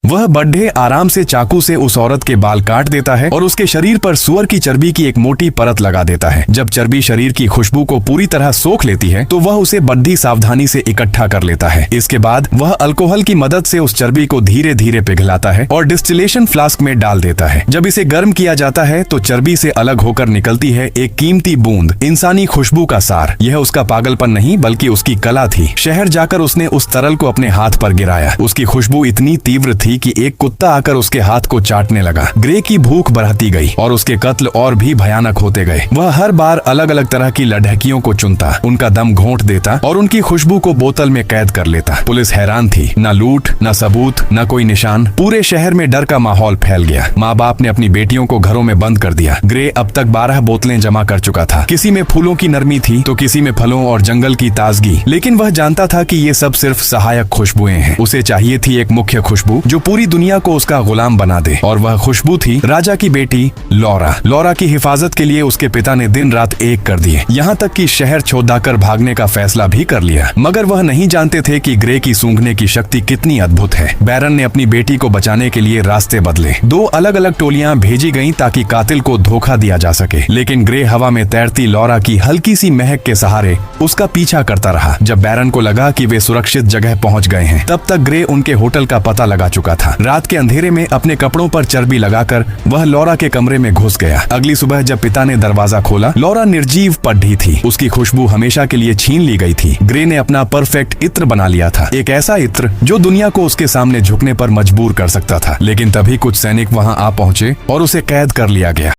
वह बड्ढे आराम से चाकू से उस औरत के बाल काट देता है और उसके शरीर पर सुअर की चर्बी की एक मोटी परत लगा देता है। जब चर्बी शरीर की खुशबू को पूरी तरह सोख लेती है तो वह उसे बड़ी सावधानी से इकट्ठा कर लेता है। इसके बाद वह अल्कोहल की मदद से उस चर्बी को धीरे धीरे पिघलाता है और डिस्टिलेशन फ्लास्क में डाल देता है। जब इसे गर्म किया जाता है तो चर्बी से अलग होकर निकलती है एक कीमती बूंद, इंसानी खुशबू का सार। यह उसका पागलपन नहीं बल्कि उसकी कला थी। शहर जाकर उसने उस तरल को अपने हाथ पर गिराया। उसकी खुशबू इतनी तीव्र थी कि एक कुत्ता आकर उसके हाथ को चाटने लगा। ग्रे की भूख बढ़ती गई और उसके कत्ल और भी भयानक होते गए। वह हर बार अलग अलग तरह की लड़कियों को चुनता, उनका दम घोंट देता और उनकी खुशबू को बोतल में कैद कर लेता। पुलिस हैरान थी, न लूट, न सबूत, न कोई निशान। पूरे शहर में डर का माहौल फैल गया। माँ बाप ने अपनी बेटियों को घरों में बंद कर दिया। ग्रे अब तक 12 बोतलें जमा कर चुका था। किसी में फूलों की नरमी थी तो किसी में फलों और जंगल की ताजगी। लेकिन वह जानता था कि ये सब सिर्फ सहायक खुशबुएं हैं। उसे चाहिए थी एक मुख्य खुशबू जो पूरी दुनिया को उसका गुलाम बना दे, और वह खुशबू थी राजा की बेटी लौरा। लौरा की हिफाजत के लिए उसके पिता ने दिन रात एक कर दिए, यहाँ तक कि शहर छोड़कर भागने का फैसला भी कर लिया। मगर वह नहीं जानते थे कि ग्रे की सूंघने की शक्ति कितनी अद्भुत है। बैरन ने अपनी बेटी को बचाने के लिए रास्ते बदले। 2 अलग अलग टोलियां भेजी गईं ताकि कातिल को धोखा दिया जा सके। लेकिन ग्रे हवा में तैरती लौरा की हल्की सी महक के सहारे उसका पीछा करता रहा। जब बैरन को लगा कि वे सुरक्षित जगह पहुंच गए हैं, तब तक ग्रे उनके होटल का पता लगा चुका था। रात के अंधेरे में अपने कपड़ों पर चर्बी लगाकर वह लौरा के कमरे में घुस गया। अगली सुबह जब पिता ने दरवाजा खोला, लौरा निर्जीव पड़ी थी। उसकी खुशबू हमेशा के लिए छीन ली गई थी। ग्रे ने अपना परफेक्ट इत्र बना लिया था, एक ऐसा इत्र जो दुनिया को उसके सामने झुकने पर मजबूर कर सकता था। लेकिन तभी कुछ सैनिक वहां आ पहुंचे और उसे कैद कर लिया गया।